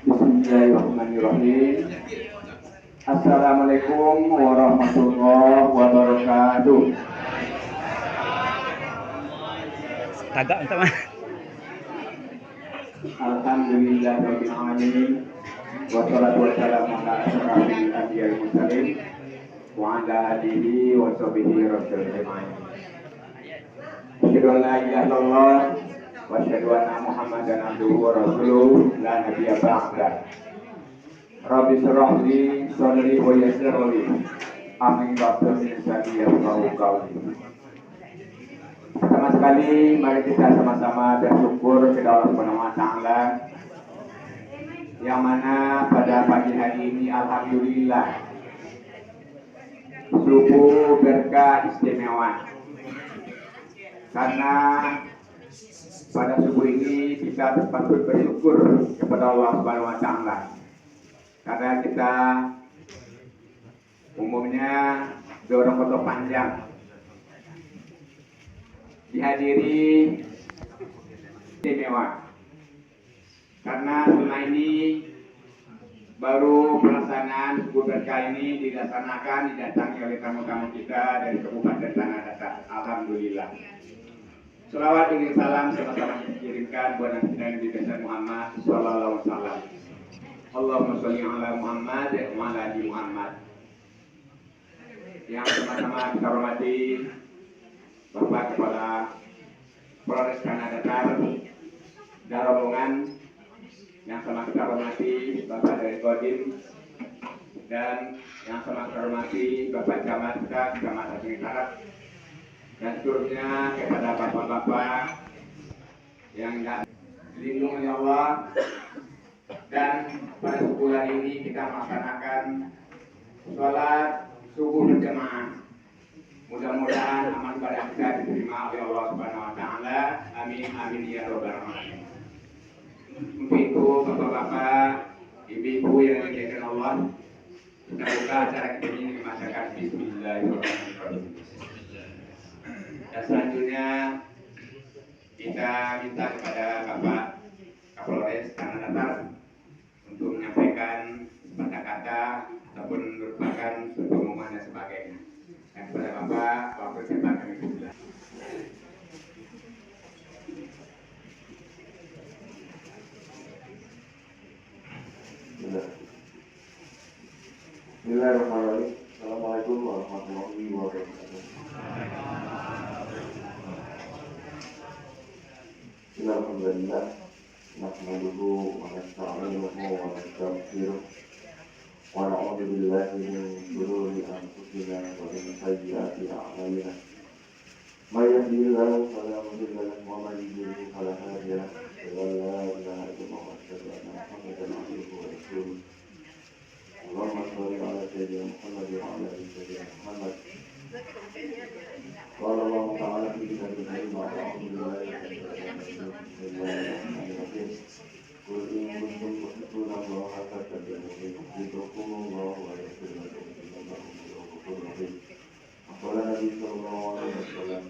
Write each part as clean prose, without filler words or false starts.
Bismillahirrahmanirrahim. Assalamualaikum warahmatullahi wabarakatuh. Tagak entah mah. Alhamdulillahirabbil alamin. Wassalatu wassalamu ala asyrafil anbiya'i wal mursalin wa ala alihi wa sahbihi ajma'in. Asyhadu an la ilaha illallah wa asyhadu anna Muhammadan abduhu wa rasuluh la nabiyya ba'da. Rabbi shrah li sadri wa yassir li amri wahlul 'uqdatam yafqahu qawli. Pertama sekali mari kita sama-sama bersyukur kepada Allah Subhanahu wa taala yang mana pada pagi hari ini alhamdulillah subuh berkah istimewa. Karena pada subuh ini kita patut bersyukur kepada Allah Subhanahu wa taala. Karena kita umumnya dorong foto panjang dihadiri istimewa. Karena selama ini baru pelaksanaan subuh berkah ini dilaksanakan didatangi oleh tamu-tamu kita dari Kabupaten Tanah Datar. Alhamdulillah. Selawat dan salam sama-sama dikirimkan buat Nabi besar Muhammad sallallahu alaihi wasallam. Allahumma sholli ala Muhammad wa ala ali Muhammad. Yang sama-sama kita hormati Bapak Kepala Polres Tanah Datar dan rombongan, yang sama kita hormati Bapak dari Kodim, dan yang sama kita hormati Bapak Camat kita, Camat Aceh Utara, dan seluruhnya kepada bapak-bapak yang dilindungi oleh Allah. Dan pada bulan ini kita melaksanakan sholat subuh berjamaah. Mudah-mudahan amal ibadah kita diterima oleh Allah Subhanahu wa taala. Amin amin ya rabbal alamin. Untuk itu bapak-bapak, ibu-ibu yang dimuliakan Allah, kita buka acara kita ini dengan masyarakat bismillahirrahmanirrahim. Dan selanjutnya kita minta kepada Bapak Kapolres Tanah Datar untuk menyampaikan kata-kata ataupun merupakan pengumuman dan sebagainya. Dan kepada Bapak, waktu cepat kami persilakan. Bismillahirrahmanirrahim. Assalamualaikum warahmatullahi wabarakatuh. Alhamdulillah. Nahmaduhu wa nasta'inuhu wa nastaghfiruh wa na'udzu billahi min shururi anfusina wa min sayyiati a'malina. May yahdihillahu fala mudilla lahu wa may yudlil fala hadiya lahu. Asyhadu an la ilaha illallah wa asyhadu anna Muhammadan abduhu wa rasuluh. Allahumma shalli ala sayyidina Muhammad wa ala ali sayyidina Muhammad. Qala Allah ta'ala fi kitabihi al-karim wa a'udzu billahi Bismillahirrahmanirrahim. Qul in kuntum tuhibbuna Allaha fattabi'uni yuhibbukum Allah wa yaghfir lakum dhunubakum wallahu ghafurur rahim. Qala Nabi sallallahu alaihi wasallam,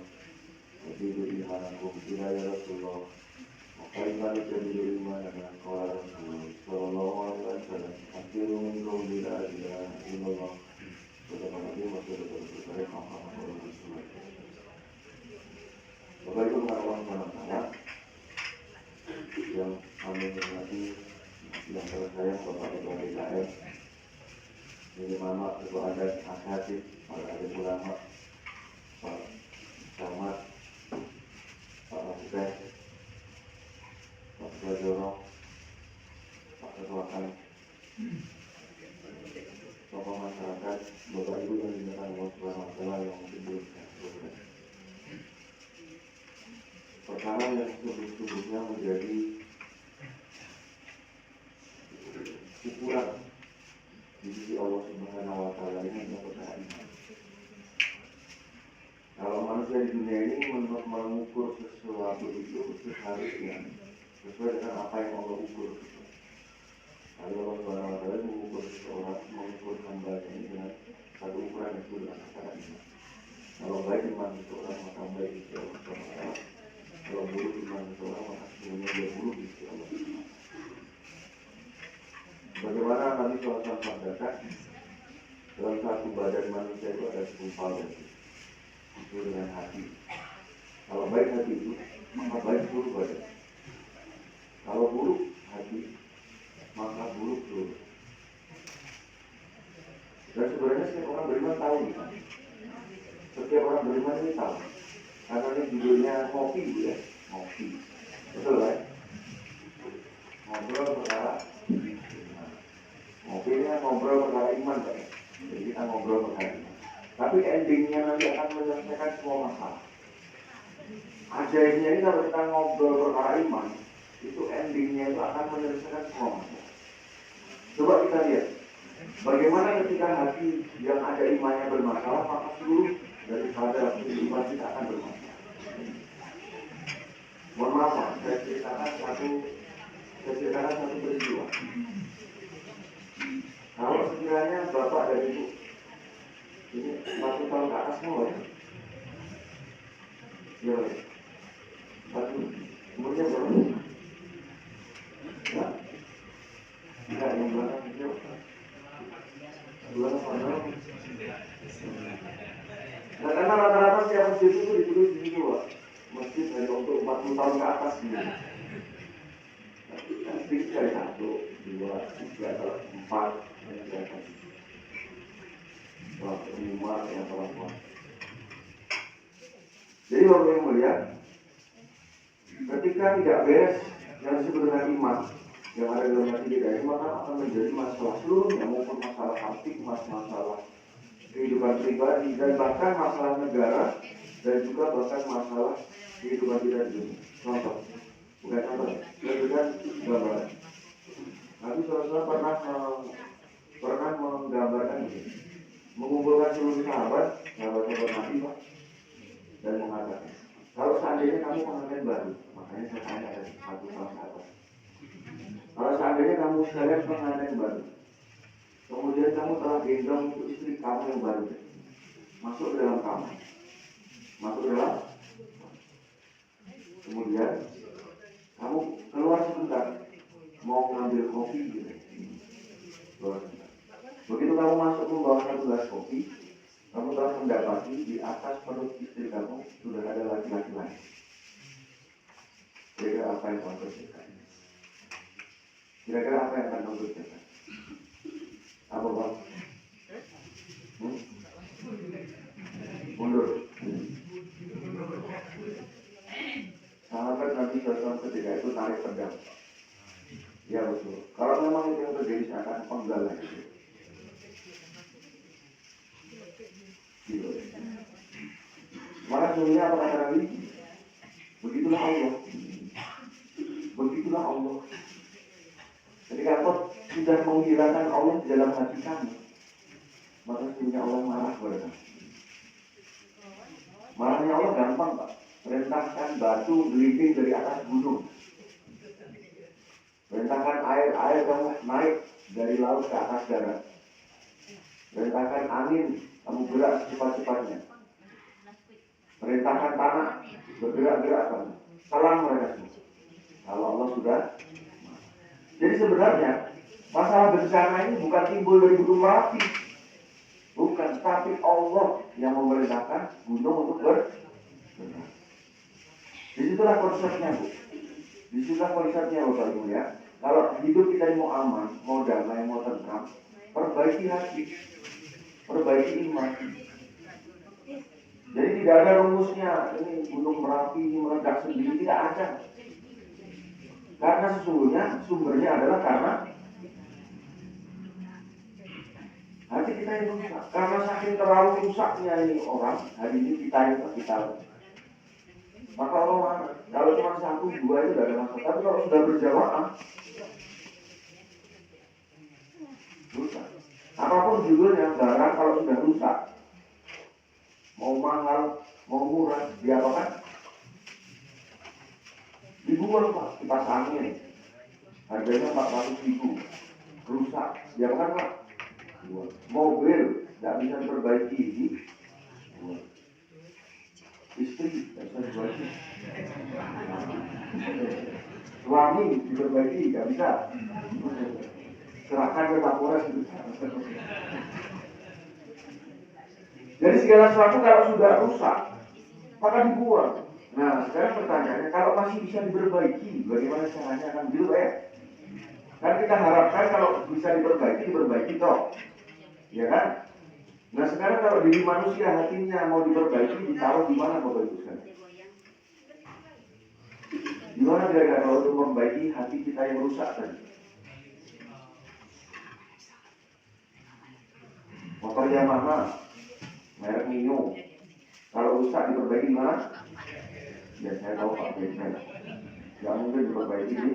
"Yajidu imanakum ila ya Rasulullah, wa kaifa yajidu imanana?" Qala Rasulullah sallallahu alaihi wasallam, "Akhiru min qawli la ilaha illallah." Bapak Ibu Allah SWT yang kami hormati, yang saya Bapak Ketua DKM, ini mama Ketua Adat Asatid, para adat ulama, Pak Camat, Pak Kapolres, Pak Ketua Jorong, Pak Ketua Kan, tokoh masyarakat, Bapak Ibu yang dimuliakan Allah Subhanahu wa taala yang berkumpul. Perkara yang sesungguhnya menjadi ukuran di sisi Allah Subhanahu wa taala ini adalah perkara iman. Kalau manusia di dunia ini mengukur sesuatu itu seharusnya sesuai dengan apa yang Allah ukur. Kalau Allah Subhanahu wa taala mengukur seseorang, mengukur hamba ini dengan satu ukuran itu dengan perkara iman. Kalau baik iman seseorang maka baik di sisi Allah Subhanahu wa taala. Kalau buruk iman seseorang maka sebenarnya dia buruk di sisi Allah. Bagaimana Nabi SAW sabdakan, dalam satu badan manusia itu ada segumpal daging, itu dengan hati. Kalau baik hati itu, maka baik seluruh badan. Kalau buruk hati, maka buruk seluruh. Dan sebenarnya setiap orang beriman tahu nih. Setiap orang beriman ini tahu. Karena ini judulnya ngopi gitu ya, ngopi. Betul kan? Ngobrol perkara iman. Ngopi ini kan ngobrol perkara iman kan? Jadi kita ngobrol perkara iman. Tapi endingnya nanti akan menyelesaikan semua masalah. Ajaibnya ini kalau kita ngobrol perkara iman, itu endingnya itu akan menyelesaikan semua masalah. Coba kita lihat, bagaimana ketika hati yang ada imannya bermasalah, maka seluruh daripada kehidupan kita akan bermasalah. Mohon maaf, saya ceritakan satu peristiwa. Kalau sekiranya bapak dan ibu ini 1 tahun ke atas semua ya? Ya, satu umurnya berapa? Ya, tidak yang belakang itu. Nah, karena rata-rata setiap masjid itu ditulis di situ, Pak. Masjid hanya untuk 40 tahun ke atas ini. Kan sedikit sekali 1, 2, 3, 4 yang ke atas. 5 yang perempuan. Jadi Bapak yang melihat, ketika tidak beres yang disebut dengan iman yang ada dalam hati kita ini, maka akan menjadi masalah seluruhnya, maupun masalah hati, masalah kehidupan pribadi, dan bahkan masalah negara, dan juga bahkan masalah kehidupan kita di dunia. Contoh, bukan contoh, berikan gambaran. Nabi SAW pernah menggambarkan ini, mengumpulkan seluruh sahabat Nabi, Pak, dan mengatakan, kalau seandainya kamu pengantin baru, makanya saya tanya ada 1 tahun ke atas. Kalau seandainya kamu sekalian pengantin baru, kemudian kamu telah gendong untuk istri kamu yang baru, masuk ke dalam kamar, kemudian kamu keluar sebentar, mau ngambil kopi gitu. Keluar sebentar. Begitu kamu masuk membawa 1 gelas kopi, kamu telah mendapati di atas perut istri kamu sudah ada laki-laki lain. Kira-kira apa yang kamu kerjakan? Kira-kira apa yang akan kamu kerjakan? Apa, Pak? Mundur. Sahabat Nabi SAW ketika itu tarik pedang. Ya betul. Kalau memang itu yang terjadi, saya akan penggal lagi. Gitu. Maka sebenarnya apa kata Nabi? Begitulah Allah. Begitulah Allah. Ketika kau sudah menghilangkan Allah di dalam hati kamu, maka sebenarnya Allah marah kepada kamu. Marahnya Allah gampang, Pak. Perintahkan batu gelinding dari atas gunung. Perintahkan air kamu naik dari laut ke atas darat. Perintahkan angin kamu gerak secepat-cepatnya. Perintahkan tanah bergerak-gerak kamu. Salam mereka semua. Kalau Allah sudah. Jadi sebenarnya masalah bencana ini bukan timbul dari Gunung Merapi. Bukan, tapi Allah yang memerintahkan gunung untuk bergerak. Disitulah konsepnya, Bu. Disitulah konsepnya, Bapak Ibu ya. Kalau hidup kita mau aman, mau damai, mau tentram, perbaiki hati, perbaiki iman. Jadi tidak ada rumusnya, ini Gunung Merapi ini meledak sendiri, tidak ada. Karena sesungguhnya sumbernya adalah karena hati kita yang rusak. Karena saking terlalu rusaknya ini orang, hari ini kita. Maka Allah marah. Kalau cuma 1, 2 itu tidak ada masalah. Tapi kalau sudah berjamaah, rusak. Apapun judulnya, barang kalau sudah rusak, mau mahal, mau murah, diapakan? Dibuang, Pak, kipas angin. Harganya 400.000. Rusak, diapakan, Pak? Dibuang. Mobil tidak bisa diperbaiki, dibuang. Istri tidak bisa diperbaiki. Suami diperbaiki, tidak bisa. Serah. makan ke Mapores gitu. Jadi segala sesuatu kalau sudah rusak, maka dibuang. Nah, sekarang pertanyaannya, kalau masih bisa diperbaiki, bagaimana caranya kan gitu ya? Kan kita harapkan kalau bisa diperbaiki toh. Ya kan? Nah, sekarang kalau diri manusia hatinya mau diperbaiki, ditaruh di mana Bapak Ibu sekalian? Di mana kira-kira kalau untuk memperbaiki hati kita yang rusak tadi? Motor Yamaha, merek Mio. Kalau rusak diperbaiki di mana? Ya saya tahu Pak bengkel. Gak mungkin diperbaiki di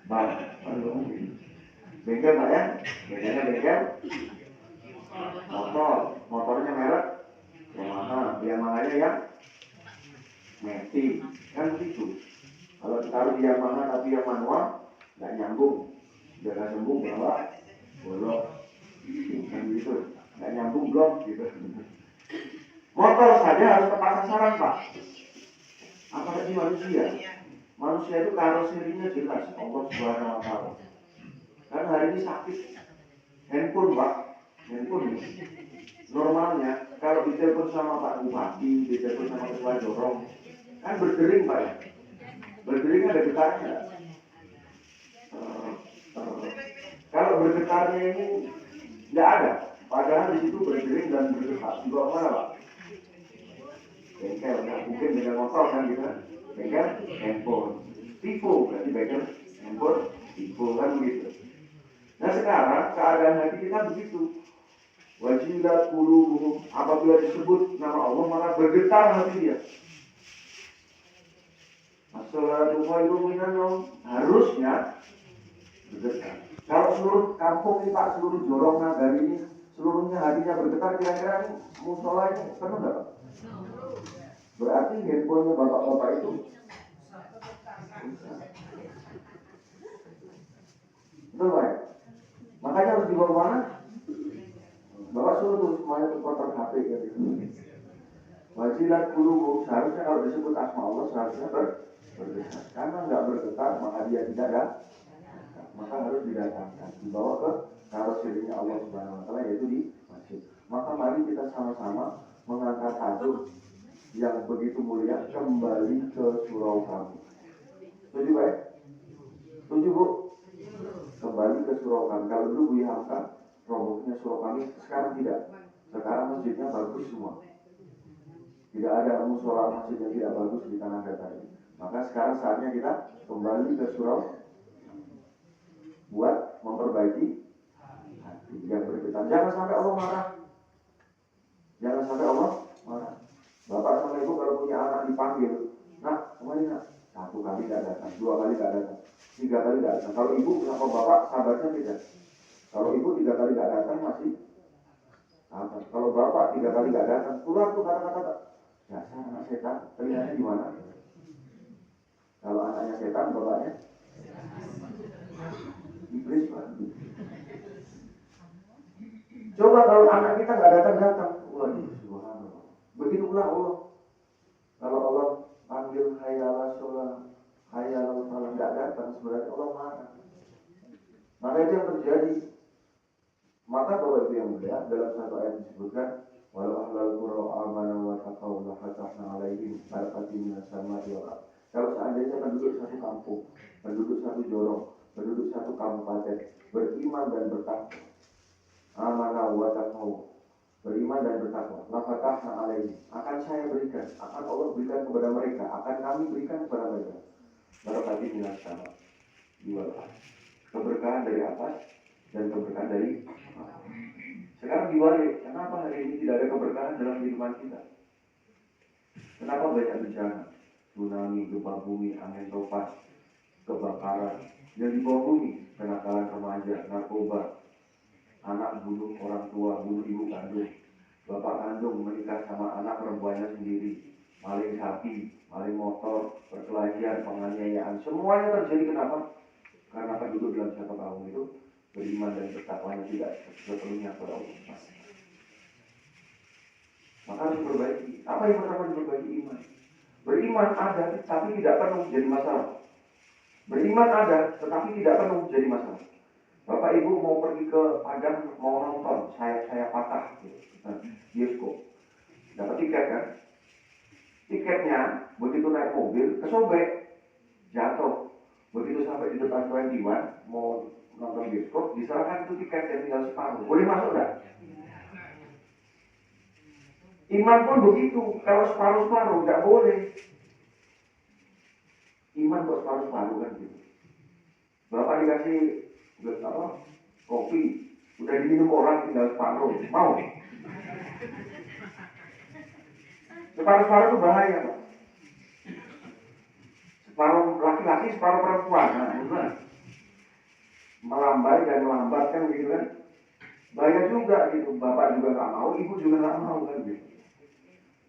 bank. Bengkel Pak ya? Bengkelnya bengkel. Motornya merek Yamaha-nya yang Matic. Kan begitu. Kalau ditaruh di Yamaha tapi yang manual, nggak nyambung. Udah nggak sembuh bawa bolong. Kan gitu. Nggak nyambung belum gitu. Motor saja harus tepat sasaran Pak. Apalagi manusia. Manusia itu karoserinya jelas Allah Subhanahu wa Ta'ala. Karena hari ini sakit. Handphone Pak. Handphone normalnya kalau ditelepon sama Pak Bupati, ditelepon sama Ketua Jorong, kan berdering Pak ya. Berdering ada getarnya. Kalau bergetarnya ini nggak ada. Padahal di situ berdering dan bergetar. Dibawa mana Pak? Bengkel, nggak mungkin dengan motor kan gitu. Bengkel, handphone. Tipu, berarti bengkel, handphone, tipu kan begitu. Nah sekarang keadaan hati kita begitu. Wajilat qulubuhum, apabila disebut nama Allah malah bergetar hati dia. As-salatu khairun minan naum, harusnya bergetar. Kalau seluruh kampung ini Pak, seluruh Jorong Nagari ini seluruhnya hatinya bergetar, kira-kira ini musola ini penuh nggak Pak? Berarti handphonenya bapak-bapak itu betul Pak ya? Makanya harus dibawa mana? Bapak suruh tuh semuanya ke kotor HP gitu. Wajilat qulubuhum, seharusnya kalau disebut asma Allah seharusnya bergetar. Karena nggak bergetar maka dia tidak ada, maka harus didatangkan, dibawa ke karoserinya Allah Subhanahu wa Ta'ala, yaitu di masjid. Maka mari kita sama-sama mengangkat tajuk yang begitu mulia, kembali ke surau kami. Setuju Pak ya? Setuju Bu? Kembali ke surau kami. Kalau dulu Bu Hamka robohnya surau kami, sekarang tidak. Sekarang masjidnya bagus semua. Tidak ada musola masjid yang tidak bagus di tanah datar ini. Maka sekarang saatnya kita kembali ke surau buat memperbaiki hati yang bergetar. Jangan sampai Allah marah. Jangan sampai Allah marah. Bapak sama ibu kalau punya anak dipanggil, nak, kemana nak? 1 kali tidak datang, 2 kali tidak datang, 3 kali tidak datang. Kalau ibu sama bapak sahabatnya beda. Kalau ibu 3 kali tidak datang masih sahabat. Kalau bapak 3 kali tidak datang, keluar tuh kata-kata. Dasar anak setan, telinganya gimana? Kalau anaknya setan, bapaknya iblis Pak. Coba kalau anak kita nggak datang-datang, waduh, subhanallah. Begitu pula Allah. Kalau Allah panggil hayyalah sholat, hayyalah salat, nggak datang, sebenarnya Allah marah. Maka itu yang terjadi. Maka Bapak Ibu yang mulia, dalam satu ayat disebutkan, walau ahlal qura amanu wa taqaw la fatahna alaihim barakatin minas samai wal ardh. Kalau seandainya penduduk satu kampung, penduduk satu jorong, penduduk satu kabupaten beriman dan bertakwa, amanu wa taqaw, beriman dan bertakwa, la fatahna alaihim, akan saya berikan, akan Allah berikan kepada mereka, akan kami berikan kepada mereka barakatin minas samai wal ardh. Keberkahan dari atas dan keberkahan dari bawah. Sekarang diwali, kenapa hari ini tidak ada keberkahan dalam kehidupan kita? Kenapa banyak bencana? Tsunami, gempa bumi, angin topan, kebakaran, yang di bawah bumi, kenakalan remaja, narkoba, anak bunuh orang tua, bunuh ibu kandung, bapak kandung menikah sama anak perempuannya sendiri, maling sapi, maling motor, perkelahian, penganiayaan, semuanya terjadi kenapa? Karena penduduk dalam satu kaum itu beriman dan bertakwanya tidak sepenuhnya kepada Allah. Maka harus diperbaiki. Apa yang pertama diperbaiki? Iman. Beriman ada, tapi tidak penuh jadi masalah. Beriman ada, tetapi tidak penuh jadi masalah. Bapak Ibu mau pergi ke Padang mau nonton saya patah bioskop, dapat tiket kan? Tiketnya begitu naik mobil kesobek, jatuh. Begitu sampai di depan 21 mau nonton bioskop, diserahkan itu tiket yang tinggal separuh. Boleh masuk enggak? Iman pun begitu, kalau separuh-separuh enggak boleh. Iman kok separuh-separuh kan gitu. Bapak dikasih kopi, udah diminum orang tinggal separuh, mau? Separuh-separuh itu bahaya, Pak. Separuh laki-laki, separuh perempuan, nah gimana? Melambai dan melambatkan gitu kan? Bahaya juga gitu, bapak juga nggak mau, ibu juga nggak mau kan gitu.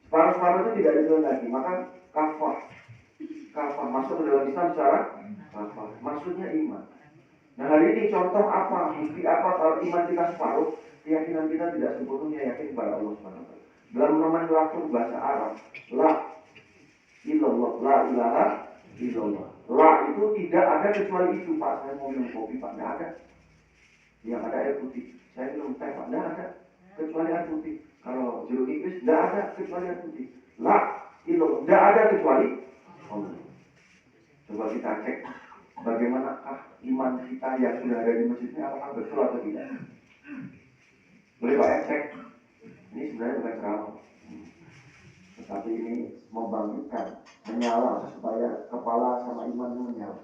Separuh-separuh itu tidak dikehendaki, maka kafah masuk ke dalam Islam secara kafah, maksudnya iman. Nah hari ini contoh apa, bukti apa kalau iman kita separuh, keyakinan kita tidak sepenuhnya yakin kepada Allah SWT. Dalam nomenklatur bahasa Arab, la ilallah, la ilaha illallah. La itu tidak ada kecuali itu, Pak. Saya mau minum kopi, Pak, tidak ada. Yang ada air putih. Saya minum teh, Pak, tidak ada kecuali air putih. Kalau jeruk nipis, tidak ada kecuali air putih. La ilallah, tidak ada kecuali Allah. Coba kita cek bagaimanakah iman kita yang sudah ada di masjid ini, apakah betul atau tidak? Boleh Pak cek. Ini sebenarnya bukan ceramah, tetapi ini membangkitkan, menyala supaya kepala sama imannya menyala.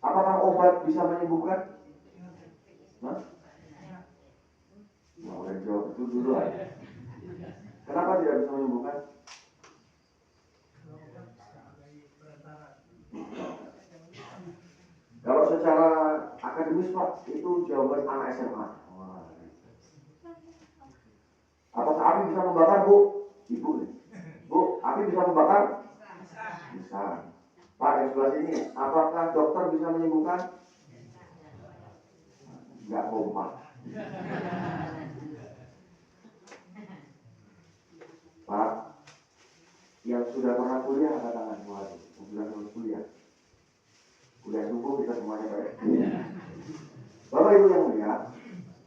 Apakah obat bisa menyembuhkan? Hah? Nah, udah jawab itu dulu aja. Kenapa tidak bisa menyembuhkan? Kalau secara akademis Pak, itu jawaban anak SMA. Apakah api bisa membakar, Bu? Ibu nih. Bu, api bisa membakar? Bisa. Pak, yang sebelah sini, apakah dokter bisa menyembuhkan? Enggak kompak. Pak, yang sudah pernah kuliah angkat tangan semua. Sudah pernah kuliah. Kuliah subuh kita semuanya Pak. Bapak Ibu yang mulia,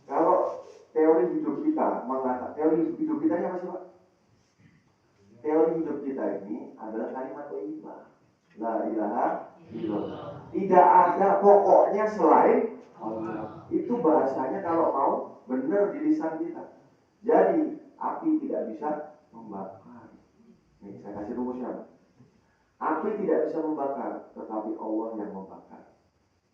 kalau teori hidup kita mengatakan, teori hidup kita ini apa sih Pak? Teori hidup kita ini adalah kalimat thayyibah. La ilaha illallah. Tidak ada pokoknya selain Allah. Itu bahasanya kalau mau benar di lisan kita. Jadi api tidak bisa membakar. Nih saya kasih rumusnya. Api tidak bisa membakar, tetapi Allah yang membakar.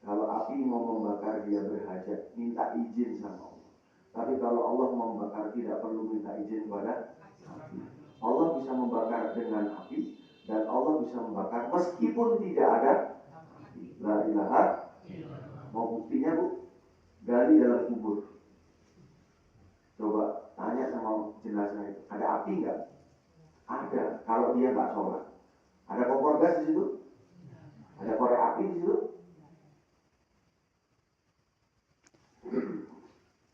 Kalau api mau membakar dia berhajat, minta izin sama Allah. Tapi kalau Allah mau membakar tidak perlu minta izin kepada api. Allah bisa membakar dengan api dan Allah bisa membakar meskipun tidak ada api. La ilaha. Mau buktinya Bu? Gali dalam kubur. Coba tanya sama jenazah itu, ada api nggak? Ada. Kalau dia nggak sholat, ada kompor gas di situ? Ada korek api di situ?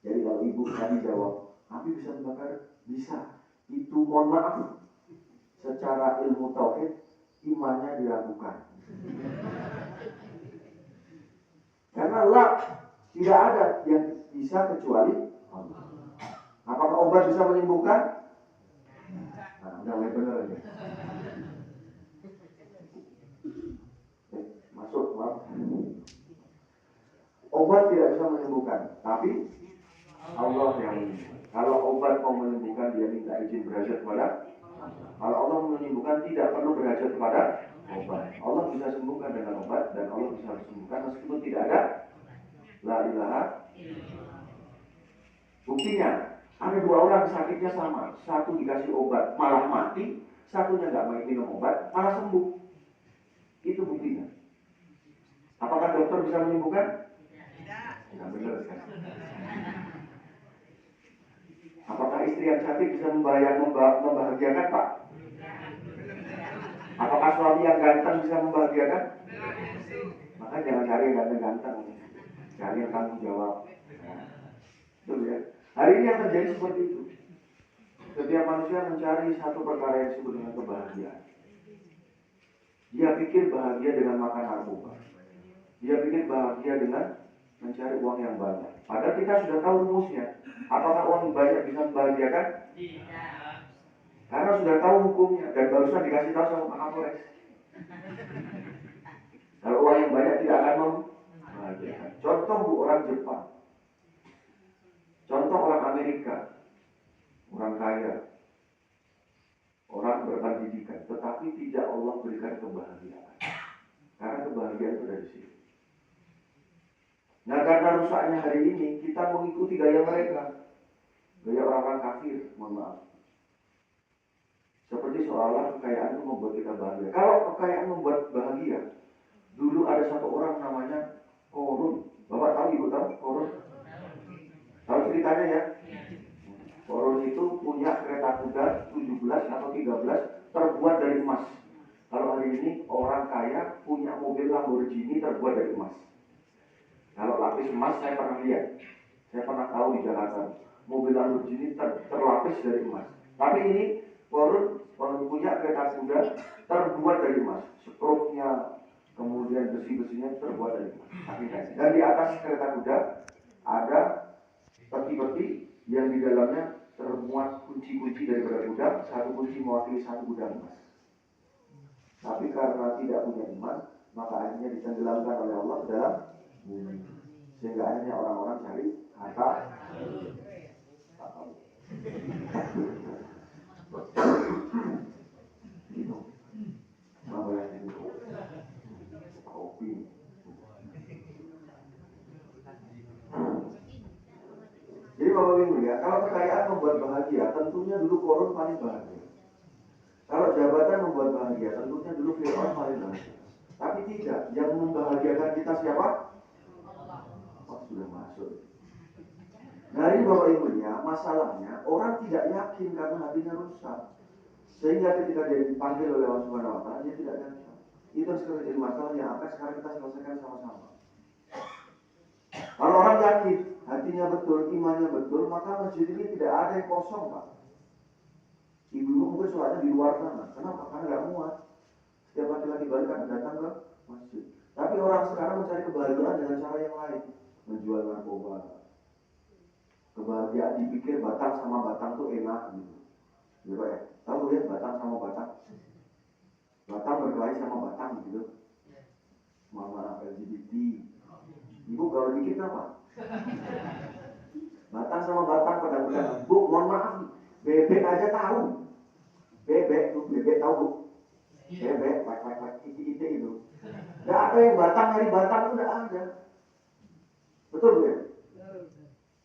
Jadi kalau ibu tadi jawab, api bisa membakar? Bisa. Itu mohon maaf, secara ilmu tauhid imannya diragukan. Karena Allah tidak ada yang bisa kecuali Allah. Apakah obat bisa menyembuhkan? Nah, udah mulai benar aja. Masuk, maaf. Obat tidak bisa menyembuhkan, tapi Allah yang menyembuhkan. Kalau obat mau menyembuhkan, dia minta izin berhajat kepada Allah. Kalau Allah menyembuhkan, tidak perlu berhajat kepada obat. Allah bisa sembuhkan dengan obat, dan Allah bisa sembuhkan meskipun tidak ada la ilaha. Buktinya, ada dua orang sakitnya sama. Satu dikasih obat, malah mati. Satunya nggak mau minum obat, malah sembuh. Itu buktinya. Apakah dokter bisa menyembuhkan? Tidak benar kan? Apakah istri yang cantik bisa membahagiakan Pak? Apakah suami yang ganteng bisa membahagiakan? Maka jangan cari yang ganteng-ganteng, cari yang tanggung jawab. Betul ya? Hari ini yang terjadi seperti itu. Setiap manusia mencari satu perkara yang disebut dengan kebahagiaan. Dia pikir bahagia dengan makan narkoba. Dia pikir bahagia dengan mencari uang yang banyak. Padahal kita sudah tahu rumusnya. Apakah uang yang banyak bisa membahagiakan? Karena sudah tahu hukumnya dan barusan dikasih tahu sama Pak Kapolres. Kalau uang yang banyak tidak akan membahagiakan. Contoh bu, orang Jepang, contoh orang Amerika, orang kaya, orang berpendidikan, tetapi tidak Allah berikan kebahagiaan. Karena kebahagiaan itu dari sini. Nah, karena rusaknya hari ini kita mengikuti gaya mereka, gaya orang-orang kafir, mohon maaf. Seperti seolah kekayaan itu membuat kita bahagia. Kalau kekayaan membuat bahagia, dulu ada satu orang namanya Korun. Bapak tahu, ibu tahu Korun? Tahu ceritanya ya? Korun itu punya kereta kuda 17 atau 13 terbuat dari emas. Kalau hari ini orang kaya punya mobil Lamborghini terbuat dari emas. Kalau lapis emas saya pernah lihat, saya pernah tahu di Jakarta, mobil Lamborghini terlapis dari emas. Tapi ini Korun punya kereta kuda terbuat dari emas, sproknya, kemudian besi-besinya terbuat dari emas. Dan di atas kereta kuda ada peti-peti yang di dalamnya termuat kunci-kunci daripada kuda, satu kunci mewakili satu kuda emas. Tapi karena tidak punya iman, maka akhirnya ditenggelamkan oleh Allah ke dalam bumi. Sehingga akhirnya orang-orang cari harta. Gitu. Apa yang itu? Kopi. Jadi Bapak Ibu ya, kalau kekayaan membuat bahagia, tentunya dulu Korun paling bahagia. Kalau jabatan membuat bahagia, tentunya dulu Fir'aun paling bahagia. Tapi tidak, yang membahagiakan kita siapa? Oh, sudah masuk. Nah ini Bapak Ibu ya, masalahnya orang tidak yakin karena hatinya rusak. Sehingga ketika dia dipanggil oleh Allah Subhanahu wa Ta'ala, dia tidak yakin. Itu sekarang jadi masalah yang akan sekarang kita selesaikan sama-sama. Kalau orang yakin, hatinya betul, imannya betul, maka masjid ini tidak ada yang kosong, Pak. Ibu-ibu mungkin sholatnya di luar sana. Kenapa? Karena nggak muat. Setiap laki-laki balik akan datang ke masjid. Tapi orang sekarang mencari kebahagiaan dengan cara yang lain. Menjual narkoba. Kebahagiaan dipikir batang sama batang tuh enak gitu. Ya Pak ya? Tahu ya batang sama batang? Batang berkelahi sama batang gitu. Mama LGBT. Ibu kalau dikit apa? Batang sama batang pedang-pedang. Bu, mohon maaf nih. Bebek aja tahu. Bebek tuh, bebek tahu bu. Bebek, ite itu. Gak ada yang batang nyari batang tuh, gak ada. Betul bu ya?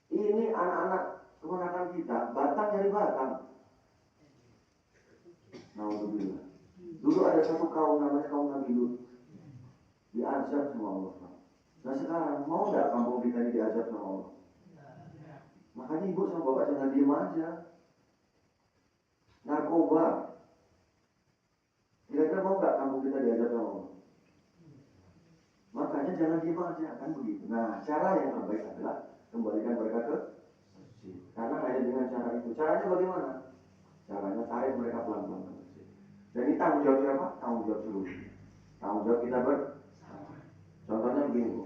Ini anak-anak keponakan kita, batang nyari batang. Alhamdulillah. Dulu ada satu kaum namanya kaum Nabi Lut. Diazab sama Allah. Nah sekarang mau gak kampung kita ini diazab sama Allah? Makanya ibu sama bapak jangan diem aja. Narkoba. Kira-kira mau gak kampung kita diazab sama Allah? Makanya jangan diem aja, kan begitu. Nah cara yang terbaik adalah kembalikan mereka ke masjid. Karena hanya dengan cara itu. Caranya bagaimana? Caranya tarik mereka pelan-pelan ke masjid. Dan ini tanggung jawab siapa? Tanggung jawab seluruh. Tanggung jawab kita contohnya begini bu.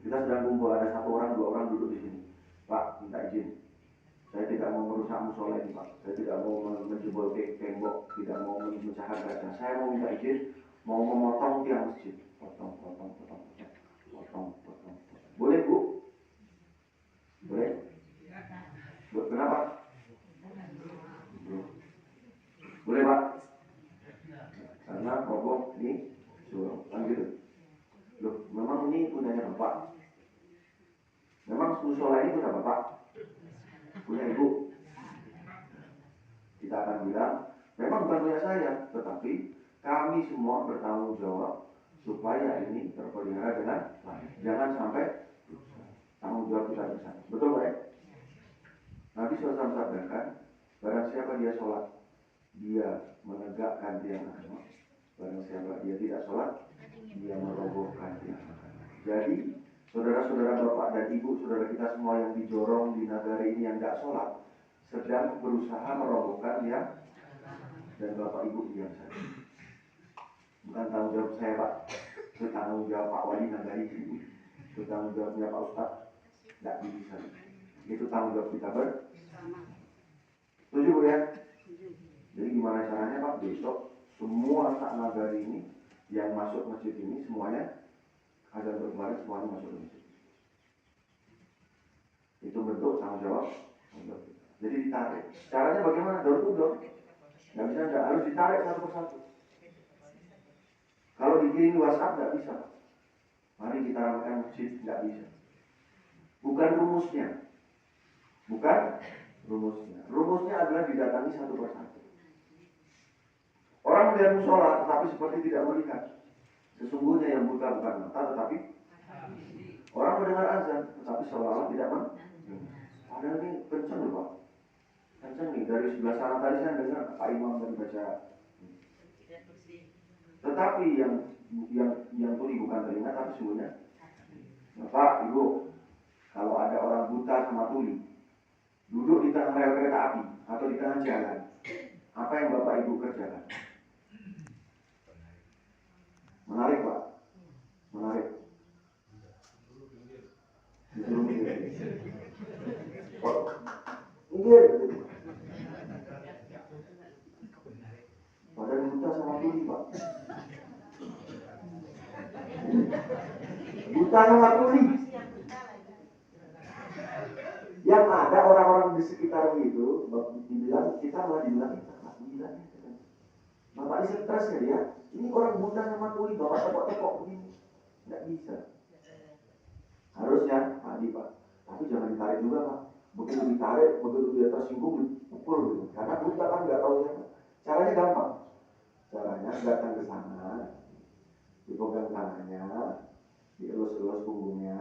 Kita sedang kumpul, ada satu orang, dua orang duduk di sini. Pak, minta izin. Saya tidak mau merusak musola ini Pak. Saya tidak mau menjebol tembok, tidak mau memecahkan kaca. Saya mau minta izin, mau memotong tiang masjid. Potong. Boleh bu? Boleh? Kenapa? Boleh Pak? Karena pokok ini suruh, kan gitu. Loh, memang ini punyanya Bapak. Memang musola ini punya Bapak. Punya Ibu. Kita akan bilang, memang bukan punya saya, tetapi kami semua bertanggung jawab supaya ini terpelihara dengan baik. Jangan sampai tanggung jawab kita bersama. Betul Pak? Nabi SAW sabdakan, barang siapa dia sholat, dia menegakkan tiang agama. Barang siapa dia tidak sholat, dia merobohkan tiang agama. Jadi, saudara-saudara bapak dan ibu, saudara kita semua yang dijorong di negara ini yang tidak sholat, sedang berusaha merobohkan tiang, dan bapak ibu diam saja. Bukan tanggung jawab saya Pak, itu tanggung jawab Pak Wali Nagari ini. Itu tanggung jawabnya Pak Ustadz. Tidak bisa. Itu tanggung jawab kita bersama. Setuju Bu ya? Jadi gimana caranya Pak? Besok semua anak nagari ini yang masuk masjid ini semuanya azan berkemarin semuanya masuk ke masjid. Itu bentuk tanggung jawab. Jadi ditarik. Caranya bagaimana? Door to door. Nggak bisa, nggak harus ditarik satu persatu. Kalau dikirim WhatsApp nggak bisa. Mari kita ramaikan masjid, nggak bisa. Bukan rumusnya. Bukan rumusnya. Rumusnya adalah didatangi satu persatu. Orang melihat musola tetapi seperti tidak melihat. Sesungguhnya yang buta bukan mata tetapi orang mendengar azan tetapi seolah-olah tidak mendengar. Padahal ini kencang loh Pak. Kencang nih, dari sebelah sana tadi saya dengar Pak Imam tadi baca. Tetapi yang tuli bukan telinga tapi sesungguhnya. Bapak, Ibu, kalau ada orang buta sama tuli duduk di tengah rel kereta api atau di tengah jalan, apa yang Bapak Ibu kerjakan? Menarik Pak, menarik. Minggir. Padahal buta sama tuli Pak. Buta sama tuli. Yang ada orang-orang di sekitar itu dibilang kita malah dibilang gila. Bapak ini stres ya dia. Ini orang buta sama tuli, bapak tepok-tepok begini. Nggak bisa. Harusnya tadi Pak. Tapi jangan ditarik juga Pak. Begitu ditarik, begitu dia tersinggung dipukul gitu. Karena buta kan nggak tahu siapa. Caranya gampang. Caranya datang ke sana, dipegang tangannya, dielus-elus punggungnya,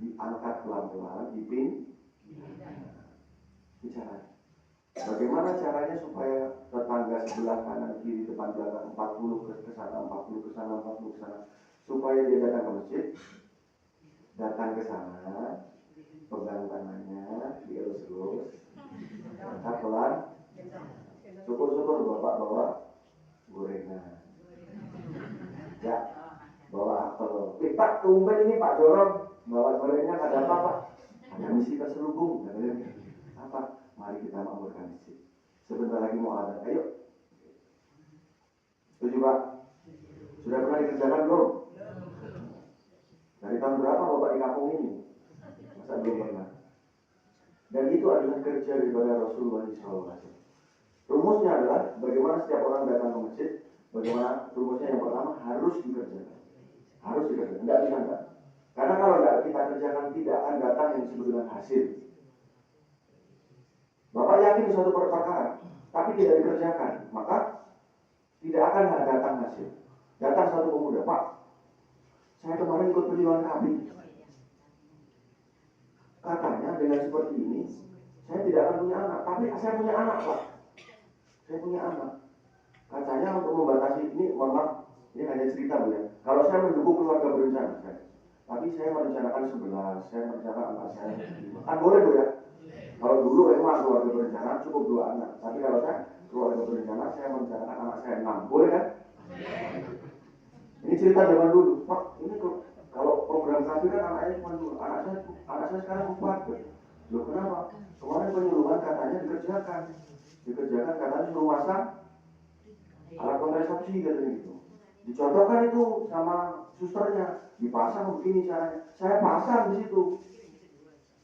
diangkat pelan-pelan, dipin. Bicara. Bagaimana caranya supaya tetangga sebelah kanan kiri depan belakang 40 ke sana, 40 ke sana, 40 ke sana, supaya dia datang ke masjid, datang ke sana, pegang tangannya, dielus-elus, angkat pelan. Syukur-syukur Bapak bawa gorengan. Ya, bawa apel. Pak, tumben ini Pak Jorong bawa gorengan, ada apa Pak? Ada misi terselubung. Apa? Mari kita makmurkan masjid. Sebentar lagi mau ada. Ayo. Setuju Pak? Sudah pernah dikerjakan belum? Dari tahun berapa Bapak di kampung ini? Masa belum pernah? Dan itu adalah kerja daripada Rasulullah SAW. Rumusnya adalah bagaimana setiap orang datang ke masjid. Bagaimana rumusnya yang pertama harus dikerjakan. Harus dikerjakan. Tidak bisa enggak. Karena kalau tidak kita kerjakan tidak akan datang yang disebut dengan hasil. Bapak yakin suatu perkara, tapi tidak dikerjakan, maka tidak akan datang hasil. Datang satu pemuda, Pak, saya kemarin ikut perjuangan kambing. Katanya dengan seperti ini, saya tidak akan punya anak, tapi saya punya anak, Pak. Saya punya anak. Katanya untuk membatasi ini, mohon maaf, ini hanya cerita Bu ya. Kalau saya mendukung keluarga berencana, tapi saya merencanakan 11, saya merencanakan anak saya 5. Kan boleh Bu ya? Kalau dulu memang keluarga berencana cukup 2 anak. Tapi kalau saya keluarga berencana, saya merencanakan anak saya 6. Boleh kan? Ini cerita zaman dulu. Pak, ini kalau program kami kan anaknya cuma 2. Anak saya sekarang 4. Loh kenapa? Kemarin penyuluhan katanya dikerjakan. Dikerjakan katanya suruh masang alat kontrasepsi katanya gitu. Dicontohkan itu sama susternya. Dipasang begini caranya. Saya pasang di situ.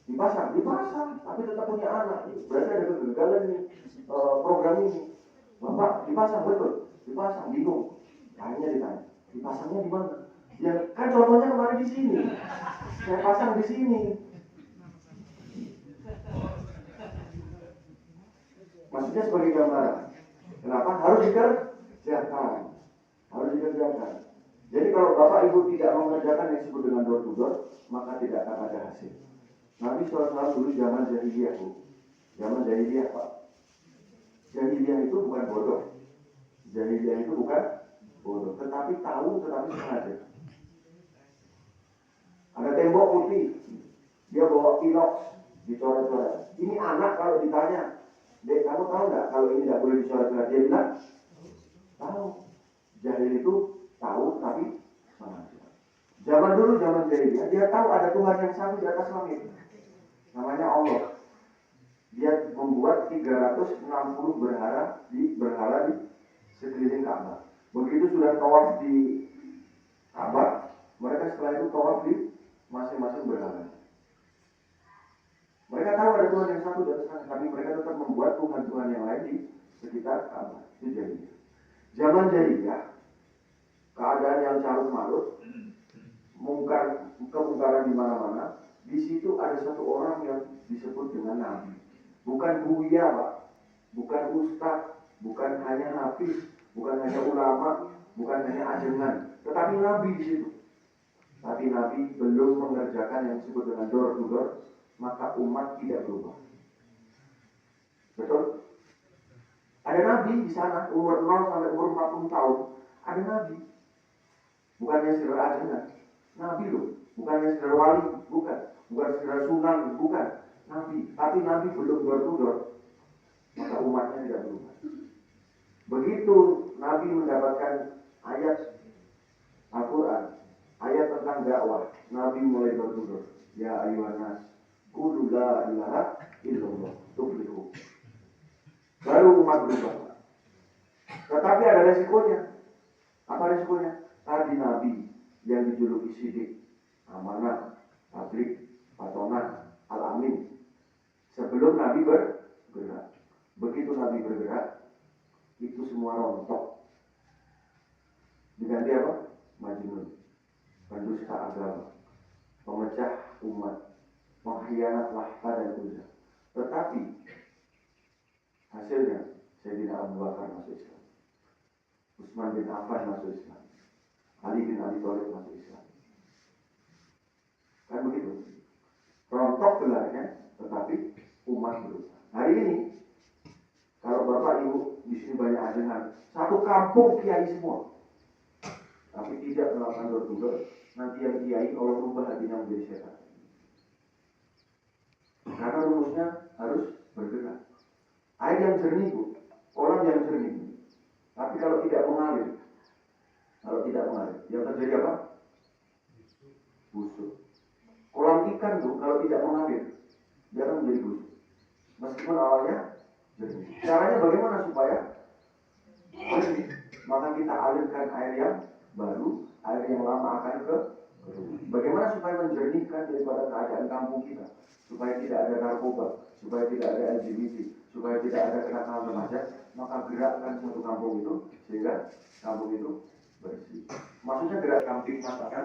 Dipasang, tapi tetap punya anak. Berarti ada kegagalan nih program ini. Bapak dipasang betul, dipasang bingung. Akhirnya ditanya, dipasangnya di mana? Ya kan contohnya kemarin di sini. Saya pasang di sini. Maksudnya sebagai gambaran. Kenapa? Harus dikerjakan. Harus dikerjakan. Jadi kalau Bapak Ibu tidak mengerjakan yang disebut dengan door to door, maka tidak akan ada hasil. Nabi SAW dulu zaman jahiliyah Bu. Zaman jahiliyah Pak. Jahiliyah itu bukan bodoh. Jahiliyah itu bukan bodoh. Tetapi tahu, tetapi sengaja. Ada tembok putih. Dia bawa inox. Dicoret-coret. Ini anak kalau ditanya. Dek, kamu tahu nggak kalau ini nggak boleh dicoret-coret? Dia bilang, tahu. Jahil itu tahu, tapi sengaja. Zaman dulu, zaman jahiliyah, dia tahu ada Tuhan yang satu di atas langit. Namanya Allah. Dia membuat 360 berhala di sekeliling Ka'bah. Begitu sudah tawaf di Ka'bah, mereka setelah itu tawaf di masing-masing berhala. Mereka tahu ada Tuhan yang satu di atas langit, tapi mereka tetap membuat Tuhan-Tuhan yang lain di sekitar Ka'bah. Itu jahiliyah. Zaman jahiliyah, keadaan yang carut marut, kemungkaran di mana-mana. Di situ ada satu orang yang disebut dengan nabi. Bukan buya, Pak. Bukan ustaz, bukan hanya hafiz, bukan hanya ulama, bukan hanya ajengan, tetapi nabi di situ. Tapi nabi belum mengerjakan yang disebut dengan door to door, maka umat tidak berubah. Betul? Ada nabi di sana, umur 0 sampai umur 40 tahun. Ada nabi. Bukannya saudara ajengan. Nabi loh. Bukannya saudara wali. Bukan saudara sunan. Bukan. Nabi. Tapi nabi belum door to door, maka umatnya tidak berubah. Begitu nabi mendapatkan ayat Al-Quran, ayat tentang dakwah, nabi mulai door to door. Ya ayuhan nas, qulu la ilaha illallah tuflihu. Baru umat berubah. Tetapi ada resikonya. Apa resikonya? Tadi nabi yang dijuluki Sidik, Amanah, Tablik, Fatonah, Al-Amin. Sebelum nabi bergerak. Begitu nabi bergerak, itu semua rontok. Diganti apa? Majnun, pendusta agama, pemecah umat, pengkhianat Lahta dan Uzza. Tetapi hasilnya Sayyidina Abu Bakar masuk Islam, Utsman bin Affan masuk Islam, Ali bin Abi Thalib masuk Islam. Kan begitu. Rontok gelarnya, tetapi umat berubah. Hari ini, kalau Bapak Ibu di sini banyak ajengan, satu kampung kiai semua, tapi tidak melakukan door to door, nanti yang kiai kalau berubah hatinya menjadi setan. Karena rumusnya harus bergerak. Air yang jernih, Bu, kolam yang jernih. Tapi kalau tidak mengalir, yang terjadi apa? Busuk. Kolam ikan, Bu, kalau tidak mengalir, dia akan menjadi busuk. Meskipun awalnya jernih. Caranya bagaimana supaya jernih? Maka kita alirkan air yang baru, air yang lama akan ke. Bagaimana supaya menjernihkan daripada keadaan kampung kita? Supaya tidak ada narkoba, supaya tidak ada LGBT, supaya tidak ada kenakalan remaja, maka gerakkan satu kampung itu sehingga kampung itu bersih. Maksudnya gerak kampung masakan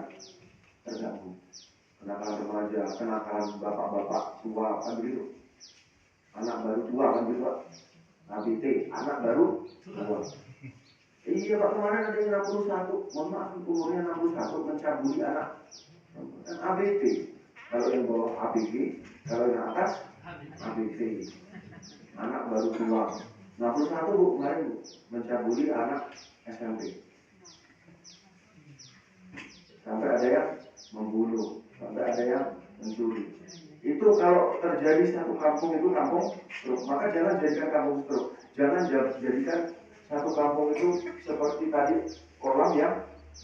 terganggu. Kenakalan remaja, kenakalan bapak-bapak tua, kan begitu. Anak baru tua, kan begitu, Pak. ABT, anak baru tua. Iya, Pak, kemarin ada yang 61, mohon maaf, umurnya 61, mencabuli anak. Kan ABT. Kalau yang bawah ABG, kalau yang atas ABT. Anak baru tua. 61, Bu, kemarin, Bu, mencabuli anak SMP. Sampai ada yang membunuh, sampai ada yang mencuri. Itu kalau terjadi satu kampung itu kampung stroke, maka jangan jadikan kampung stroke. Jangan jadikan satu kampung itu seperti tadi kolam yang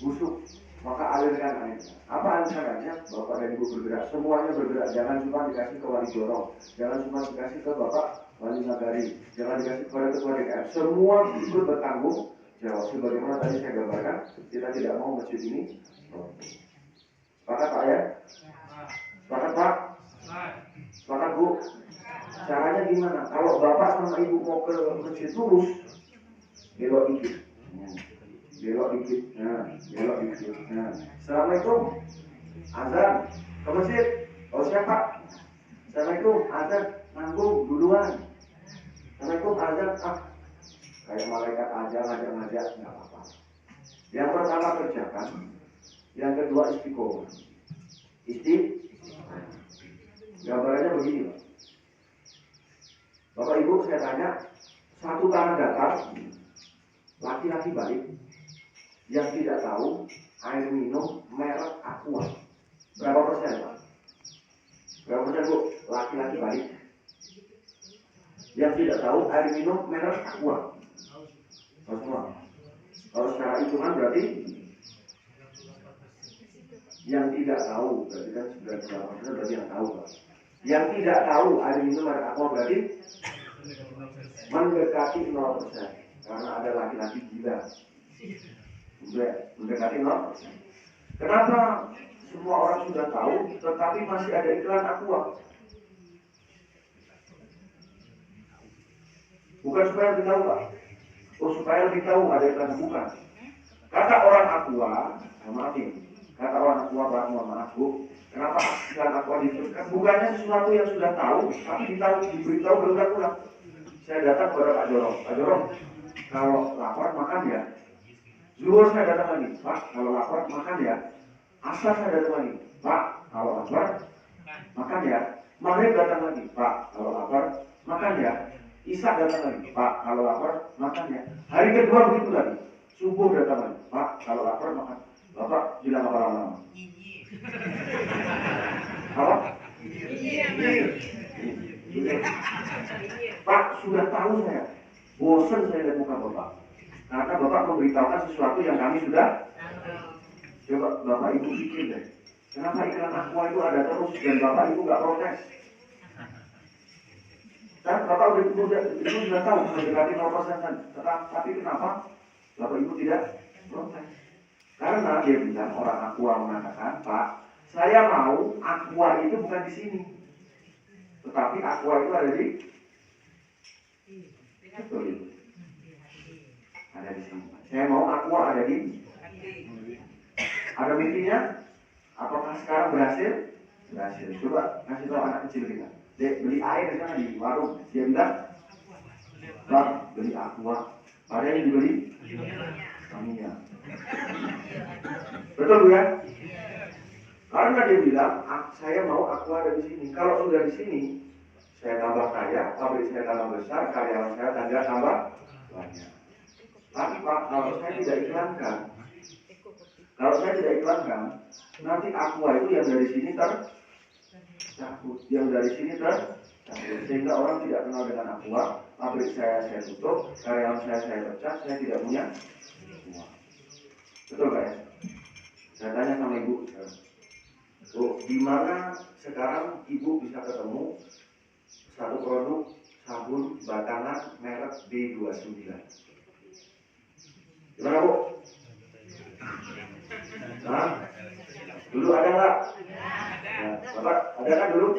busuk, maka alirkan airnya. Apa alirkannya? Bapak dan Ibu bergerak, semuanya bergerak. Jangan cuma dikasih ke Wali Jorong, jangan cuma dikasih ke Bapak Wali Nagari, jangan dikasih kepada Ketua DKM. Semua ikut bertanggung jawab. Sebagaimana tadi saya gambarkan, kita tidak mau masjid ini. Sepakat Pak ya? Sepakat Pak? Sepakat Bu? Caranya gimana? Kalau Bapak sama Ibu mau ke masjid lurus, belok dikit. Belok dikit. Nah, belok dikit. Nah, Assalamualaikum. Azan ke masjid. Oh siapa? Assalamualaikum. Azan nanggung duluan. Assalamualaikum. Azan kayak malaikat aja ngajak-ngajak, nggak apa-apa. Yang pertama kerjakan, yang kedua istiqomah. Gambarannya begini, Pak. Bapak Ibu, saya tanya, satu tanah datar, laki-laki balik, yang tidak tahu air minum merek Aqua. Berapa persen, Pak? Berapa persen, Bu? Laki-laki balik, yang tidak tahu air minum merek Aqua. Kalau semua. Kalau secara hitungan berarti Yang tidak tahu, berarti kan 98% berarti yang tahu Pak. Yang tidak tahu ada minum merek aqua berarti mendekati 0%. Karena ada laki-laki gila. Udah mendekati 0%. Kenapa semua orang sudah tahu, tetapi masih ada iklan aqua? Bukan supaya lebih tahu Pak. Oh supaya lebih tahu ada iklan, bukan. Kata orang aqua, maaf nih. Kata orang aqua, Pak, mohon maaf Bu. Kenapa iklan aqua diteruskan? Bukannya sesuatu yang sudah tahu, tapi diberitahu berulang-ulang. Saya datang kepada Pak Jorong. Pak Jorong, kalau lapar makan ya. Zuhur saya datang lagi. Pak, kalau lapar makan ya. Asar saya datang lagi. Pak, kalau lapar makan ya. Maghrib datang lagi. Pak, kalau lapar makan ya. Isya datang lagi. Pak, kalau lapar makan ya. Hari kedua begitu lagi. Subuh datang lagi. Pak, kalau lapar makan. Bapak bilang apa lama-lama? Apa? Pak, sudah tahu saya. Bosan saya lihat muka Bapak. Karena Bapak memberitahukan sesuatu yang kami sudah. Coba Bapak Ibu pikir deh. Kenapa iklan aqua itu ada terus dan Bapak Ibu nggak protes? Kan Bapak itu sudah tahu mendekati 0% kan. Tapi kenapa Bapak Ibu tidak protes? Karena dia bilang orang aqua mengatakan, Pak, saya mau aqua itu bukan di sini, tetapi aqua itu ada di betul itu. Ada di sini. Saya mau aqua ada di. Ada mimpinya? Apakah sekarang berhasil? Berhasil. Coba kasih tahu anak kecil kita. Dek, beli air di sana di warung. Dia bilang, Bang, beli aqua. Padahal yang dibeli? Kaminya. Betul Bu ya? Karena dia bilang, saya mau aqua ada di sini. Kalau sudah di sini, saya tambah kaya, pabrik saya tambah besar, karyawan saya tambah banyak. Tapi Pak, kalau saya tidak iklankan, nanti aqua itu yang dari sini tercabut, sehingga orang tidak kenal dengan aqua. Pabrik saya tutup, karyawan saya pecat, saya tidak punya aqua. Betul Pak ya? Saya tanya sama Ibu sekarang. Bu, di mana sekarang Ibu bisa ketemu satu produk sabun batangan merek B29? Gimana Bu? Nah, dulu ada nggak? Nah, Bapak ada kan dulu?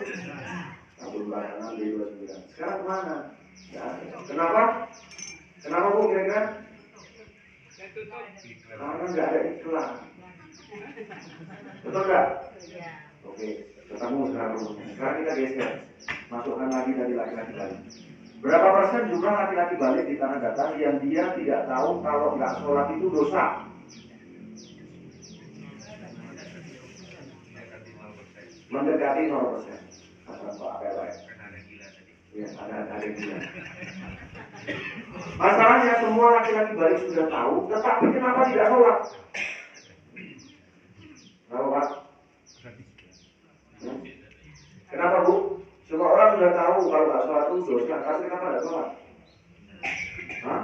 Sabun batangan B29. Sekarang kemana? Ya. Kenapa? Kenapa Bu kira-kira? Karena nggak ada iklan. Betul nggak? Oke, ketemu sekarang rumusnya. Sekarang kita geser, masukkan lagi dari laki-laki balik. Berapa persen jumlah laki-laki balik di tanah datar yang dia tidak tahu kalau nggak sholat itu dosa? Mendekati 0%. Apa ya? Ya, ada gila. Masalahnya semua laki-laki balik sudah tahu, tetapi kenapa tidak sholat? Kenapa Pak? Kenapa Bu? Semua orang sudah tahu kalau nggak sholat itu dosa, tapi kenapa nggak sholat? Hah?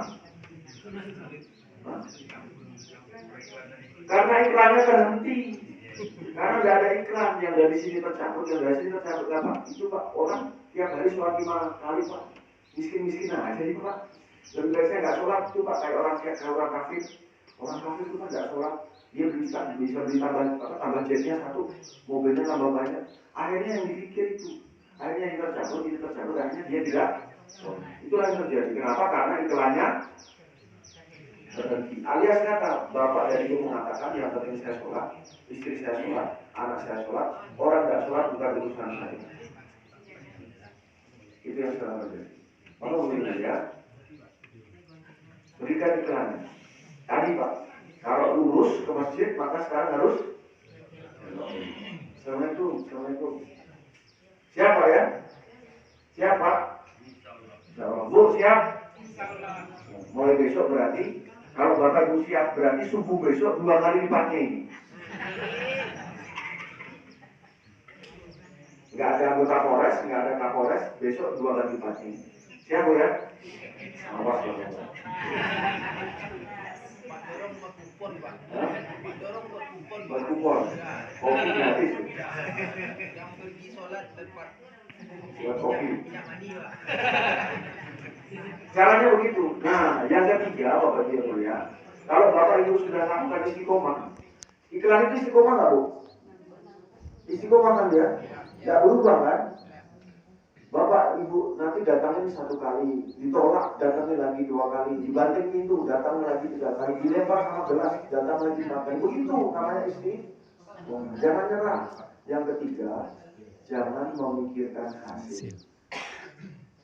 Karena iklannya terhenti. Karena nggak ada iklan yang dari sini tercabut, yang dari sini tercabut. Apa? Itu Pak, orang tiap hari sholat 5 kali Pak. Miskin aja itu Pak. Lebih baik saya nggak sholat itu Pak, kayak orang kafir. Orang kafir itu Pak nggak sholat. Dia bisa beli tambah jetnya satu, mobilnya tambah banyak. Akhirnya yang dipikir itu, akhirnya yang tercabut, akhirnya dia tidak. Itulah yang terjadi. Kenapa? Karena iklannya terhenti. Alias kata bapak dan ibu mengatakan yang penting saya sholat, istri saya sholat, anak saya sholat, orang nggak sholat bukan urusan saya. Itu yang sekarang terjadi. Kalau begini ya, berikan iklannya. Tadi Pak, kalau lurus ke masjid maka sekarang harus. Assalamualaikum. Siapa ya? Siapa? Bu siap? Mulai besok berarti. Kalau Bapak Ibu siap berarti subuh besok 2 kali lipatnya ini. Nggak ada anggota Polres, nggak ada Kapolres, besok 2 kali lipatnya ini. Siap Bu ya? Awas Bapak. Hah? Buat kupon. Kopi gratis. Yang pergi sholat tempat Buat kopi. minyak mani, Pak. Caranya begitu. Nah, yang ketiga, Bapak Ibu yang mulia, kalau Bapak Ibu sudah lakukan istiqomah, iklan itu istiqomah nggak, Bu? Istiqomah kan dia? Nggak berubah kan? Bapak Ibu nanti datangnya satu kali, ditolak datangnya lagi 2 kali, dibanting pintu datangnya lagi 3 kali, dilempar sama gelas datang lagi 4 kali. Begitu namanya istiqomah. Jangan nyerah. Yang ketiga, jangan memikirkan hasil.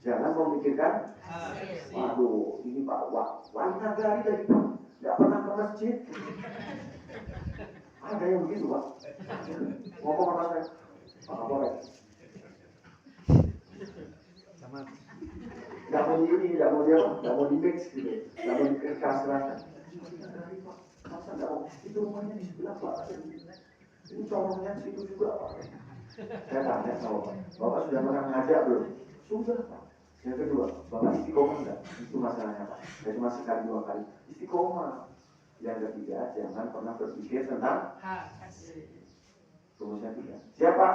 Jangan memikirkan, waduh, ini Pak Wali Nagari tadi Pak, nggak pernah ke masjid. Ada yang begitu Pak. Ngomong sama saya, Pak Kapolres. Nggak mau ini, nggak mau dia, nggak mau di mix gitu, nggak mau dikasrahkan. Masa nggak mau? Itu rumahnya di sebelah Pak. Ini corongnya di situ juga Pak. Saya tanya sama Pak, Bapak sudah pernah ngajak belum? Sudah Pak. Yang kedua, Bapak istiqomah enggak? Itu masalahnya Pak. Saya cuma sekali 2 kali. Istiqomah. Yang ketiga, jangan pernah berpikir tentang rumusnya 3. Siapa?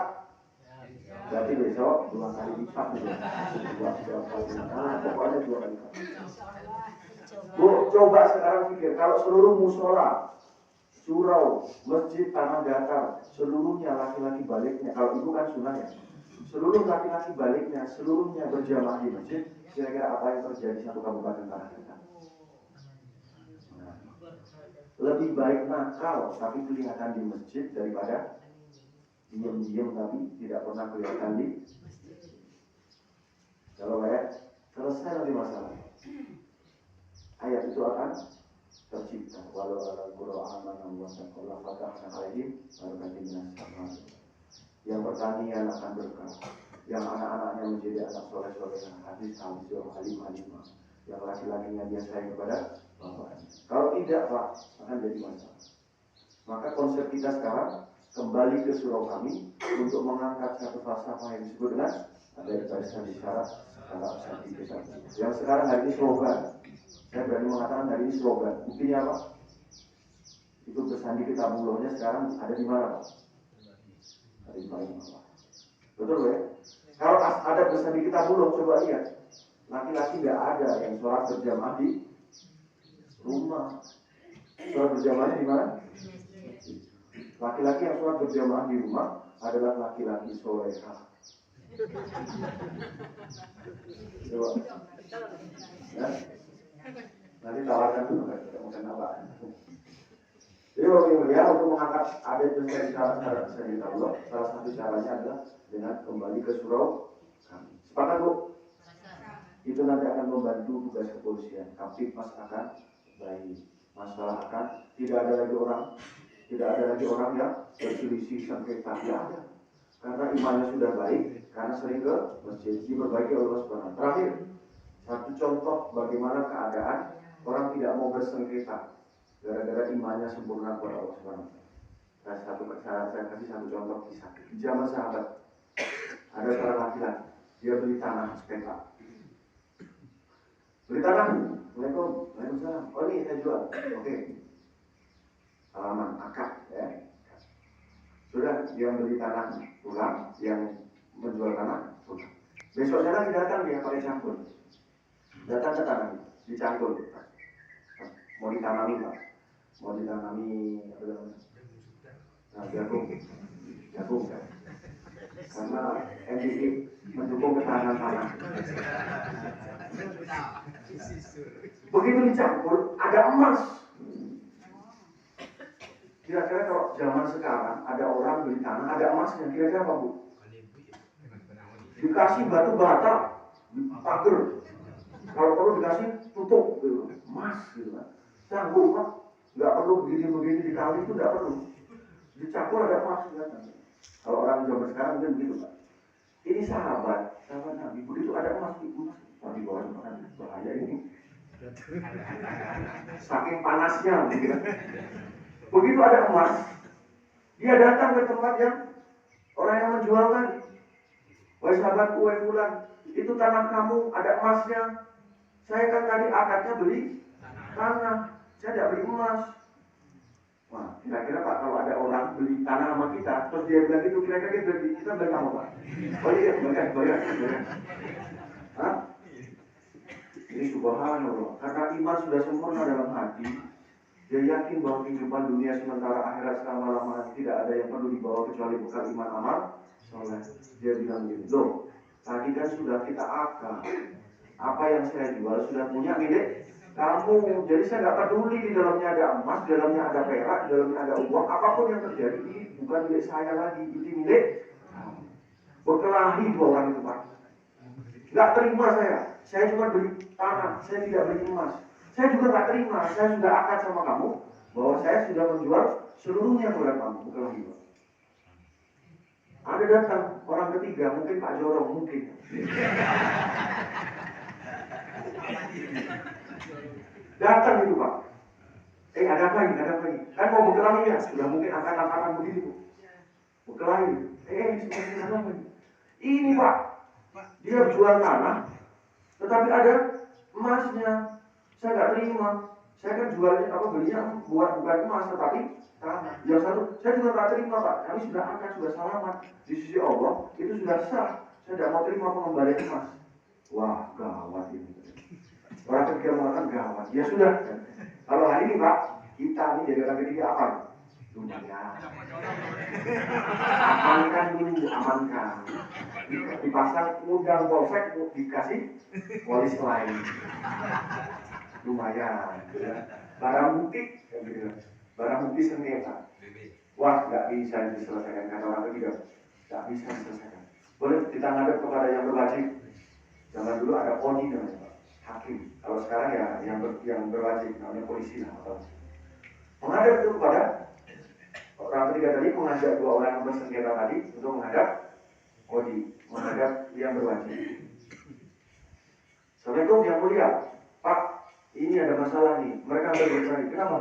Berarti besok 2 kali lipat. 2 kali lipat. Pokoknya 2 kali lipat. Bu, coba sekarang pikir, kalau seluruh musola, surau, masjid, tanah datar, seluruhnya laki-laki baliknya, kalau ibu kan sunnah ya, seluruh laki-laki baliknya, seluruhnya berjamaah di masjid, kira-kira apa yang terjadi satu kabupaten tanah datar? Lebih baik nakal tapi kelihatan di masjid daripada diam-diam tapi tidak pernah kelihatan di masjid. Kalau selesai nanti masalah. Ayat itu akan tercipta. Walau ala Qur'an wa taqalla fatahna alaihim barakatin minas. Yang pertanian akan berkah, yang anak-anaknya menjadi anak soleh-soleh, hadis alim-alimah, yang laki-lakinya dia sayang kepada bapaknya. Kalau tidak Pak, akan jadi masalah. Maka konsep kita sekarang kembali ke surau kami untuk mengangkat satu falsafah yang disebut dengan ada dibariskan di syarat kalau sertifikat. Yang sekarang hari ini slogan. Saya berani mengatakan hari ini slogan. Buktinya apa? Itu bersandi kita mulanya sekarang ada di mana Pak? Ada di paling bawah. Betul ya? Kalau ada bersandi kita mulut, coba lihat. Laki-laki tidak ada yang sholat berjamaah di rumah. Sholat berjamaah di mana? Laki-laki yang sholat berjamaah di rumah adalah laki-laki solehah. Coba. Ya? Nanti tawarkan dulu kan, kita apa? Jadi Bapak Ibu ya, untuk mengangkat adat dan cara kita Allah, salah satu caranya adalah dengan kembali ke surau kami. Sepakat Bu? Itu nanti akan membantu tugas kepolisian. Kamtipmas akan baik. Masalah akan tidak ada lagi orang yang berselisih sengketa. Tidak ada. Karena imannya sudah baik, karena sering ke masjid, diperbaiki oleh Allah Subhanahu. Terakhir, satu contoh bagaimana keadaan orang tidak mau bersengketa gara-gara imannya sempurna kepada Allah Subhanahu. Saya kasih satu contoh kisah. Di zaman sahabat ada seorang laki-laki, dia beli tanah sepetak. Beli tanah, Waalaikumsalam. Oh ini saya jual. Oke. Salaman akad ya. Sudah dia beli tanah pulang, yang menjual tanah pulang. Besoknya lagi datang dia pakai cangkul. Datang ke tanah, dicangkul. Mau ditanami Pak. Mau ditanami apa namanya? Nah, jagung kan. Karena MDP mendukung ketahanan tanah. Begitu dicampur, ada emas. Kira-kira kalau zaman sekarang ada orang beli tanah, ada emasnya, kira-kira apa Bu? Dikasih batu bata, pagar. Kalau perlu dikasih tutup, gitu. Emas gitu kan. Sanggup Pak, nggak perlu begini-begini dikali itu nggak perlu. Dicampur ada emas kan. Kalau orang zaman sekarang mungkin begitu Pak. Ini sahabat Nabi, begitu ada emas itu di bawah bahaya ini. Saking panasnya gitu kan. Begitu ada emas, dia datang ke tempat yang orang yang menjual tadi. Wahai sahabatku, wahai fulan, itu tanah kamu ada emasnya. Saya kan tadi akadnya beli tanah, saya tidak beli emas. Nah, kira-kira Pak, kalau ada orang beli tanah sama kita, terus dia bilang gitu, kira-kira kita bilang apa Pak? Oh iya, bayar. Hah? Ini subhanallah, karena iman sudah sempurna dalam hati, dia yakin bahwa kehidupan dunia sementara akhirat selama-lamanya tidak ada yang perlu dibawa kecuali bekal iman amal soleh. Dia bilang gini, loh, tadi kan sudah kita akal, apa yang saya jual sudah punya milik kamu, jadi saya nggak peduli di dalamnya ada emas, di dalamnya ada perak, di dalamnya ada uang, apapun yang terjadi ini bukan milik saya lagi, ini milik kamu. Berkelahi dua orang itu Pak, nggak terima saya cuma beli tanah, saya tidak beli emas. Saya juga nggak terima, saya sudah akad sama kamu bahwa saya sudah menjual seluruhnya kepada kamu, berkelahi Pak. Ada datang orang ketiga, mungkin Pak Jorong, mungkin. Datang itu Pak. Ada apa ini? Kan mau berkelahi ya? Sudah mungkin angkat-angkatan begitu. Berkelahi. Ini sebenarnya apa ini? Ini Pak. Dia jual tanah, tetapi ada emasnya. Saya nggak terima. Saya kan jualnya belinya bukan emas, tetapi tanah. Yang satu, saya juga nggak terima Pak. Kami sudah angkat, sudah selamat di sisi Allah. Itu sudah sah. Saya tidak mau terima pengembalian emas. Wah, gawat ini. Orang ketiga mengatakan gawat. Ya sudah. Kalau hari ini Pak, kita ini jadi orang ketiga apa? Lumayan. Amankan. Dipasang undang polsek, dikasih polisi lain. Lumayan. Ya. Barang bukti, barang bukti sengketa. Wah, nggak bisa diselesaikan kata orang ketiga. Nggak bisa diselesaikan. Boleh kita ngadep kepada yang berwajib. Zaman dulu ada poni namanya Pak, hakim. Kalau sekarang ya yang berwajib namanya polisi lah atau menghadap itu kepada orang ketiga tadi, mengajak dua orang yang bersengketa tadi untuk menghadap kodi, menghadap yang berwajib. Assalamualaikum yang mulia, Pak, ini ada masalah nih. Mereka berkelahi. Kenapa?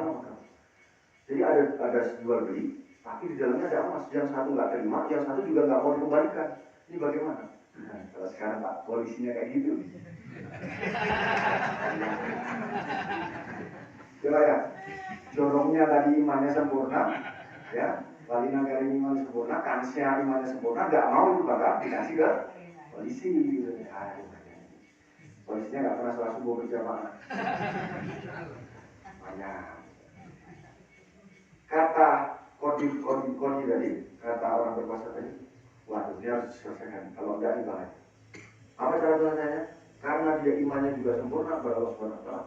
Jadi ada jual beli, tapi di dalamnya ada emas. Yang satu nggak terima, yang satu juga nggak mau dikembalikan. Ini bagaimana? Nah, kalau sekarang Pak, polisinya kayak gitu. Coba ya, jorongnya tadi imannya sempurna, ya, wali negara imannya sempurna, kansnya imannya sempurna, nggak mau itu bakal dikasih ke polisi. Polisinya nggak pernah sholat subuh berjamaah. Banyak. Kata kodi tadi, kata orang berkuasa tadi, waduh, dia harus diselesaikan. Kalau enggak dibahas. Apa cara selesainya? Karena dia imannya juga sempurna kepada Allah Subhanahu wa Ta'ala.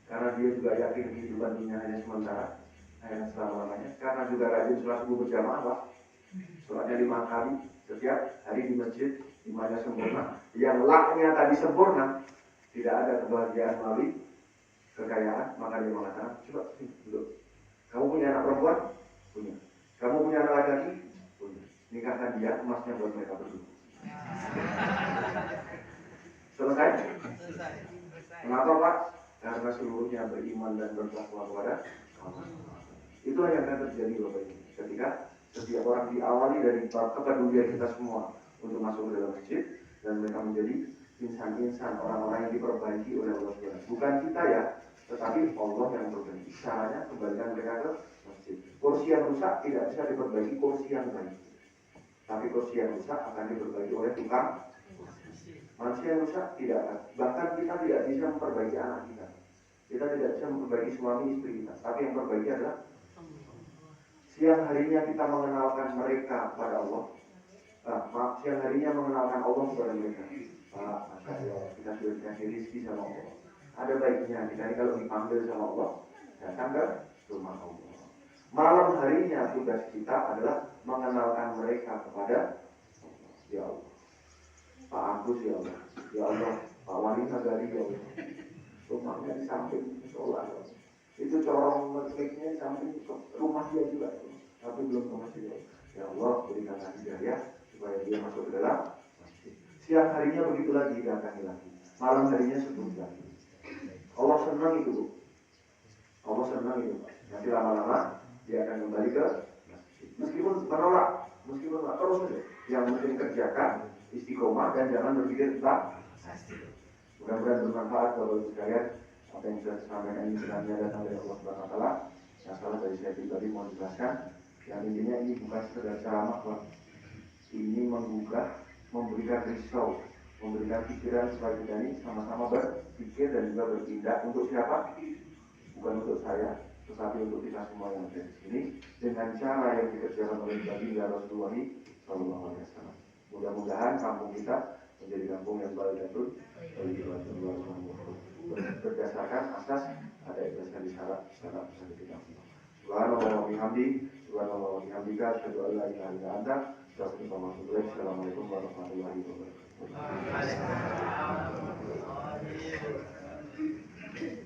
Karena dia juga yakin kehidupan dunia hanya sementara, hanya selama-lamanya. Karena juga rajin sholat subuh berjamaah, Pak. Sholatnya 5 kali setiap hari di masjid, imannya sempurna. Yang laknya tadi sempurna, tidak ada kebahagiaan melalui kekayaan, maka dia mengatakan, coba sini duduk. Kamu punya anak perempuan? Punya. Kamu punya anak laki-laki? Punya. Nikahkan dia, emasnya buat mereka berdua. Selesai? Kenapa Pak? Karena seluruhnya beriman dan bertakwa kepada Allah. Itu yang akan terjadi Bapak Ibu. Ketika setiap orang diawali dari kepedulian kita semua untuk masuk ke dalam masjid dan mereka menjadi insan-insan, orang-orang yang diperbaiki oleh Allah SWT. Bukan kita ya, tetapi Allah yang memperbaiki. Caranya kembalikan mereka ke masjid. Kursi yang rusak tidak bisa diperbaiki kursi yang baik. Tapi kursi yang rusak akan diperbaiki oleh tukang. Manusia yang rusak tidak akan. Bahkan kita tidak bisa memperbaiki anak kita. Kita tidak bisa memperbaiki suami istri kita. Tapi yang perbaiki adalah siang harinya kita mengenalkan mereka kepada Allah. Siang harinya mengenalkan Allah kepada mereka. Pak, Masya Allah, kita sudah dikasih rezeki sama Allah. Ada baiknya kita ini kalau dipanggil sama Allah, datang ke rumah Allah. Malam harinya tugas kita adalah mengenalkan mereka kepada Allah. Ya Allah, Pak Agus ya Allah, ya Allah, Pak Wali Nagari ya Allah. Rumahnya di samping sholat. Itu corong masjidnya di samping rumah dia juga. Tapi belum ke masjid. Ya Allah, berikan hidayah supaya dia masuk ke dalam masjid. Siang harinya begitu lagi, datangi lagi. Malam harinya sebut lagi. Allah senang itu, Bu. Allah senang itu, Pak. Nanti lama-lama dia akan kembali ke masjid. Meskipun menolak, terus saja. Yang penting kerjakan, istiqomah dan jangan berpikir tentang masjid. Mudah-mudahan bermanfaat Bapak Ibu sekalian. Apa yang sudah disampaikan ini sebenarnya datang dari Allah Subhanahu wa Ta'ala. Yang salah dari saya pribadi mau jelaskan, yang intinya ini bukan sekedar ceramah, Pak. Ini menggugah, memberikan risau, memberikan pikiran supaya kita ini sama-sama berpikir dan juga bertindak untuk siapa? Bukan untuk saya, tetapi untuk kita semua yang ada di sini dengan cara yang dikerjakan oleh Baginda Rasulullah Shallallahu Alaihi Wasallam. Mudah-mudahan kampung kita menjadi kampung yang baldatun berdasarkan asas ada ikhlaskan di syarat bisa kita. Subhanallah wa bihamdi, subhanallah wa bihamdika, asyhadu an la ilaha illa anta, astaghfiruka wa atubu ilaik. Assalamualaikum warahmatullahi wabarakatuh.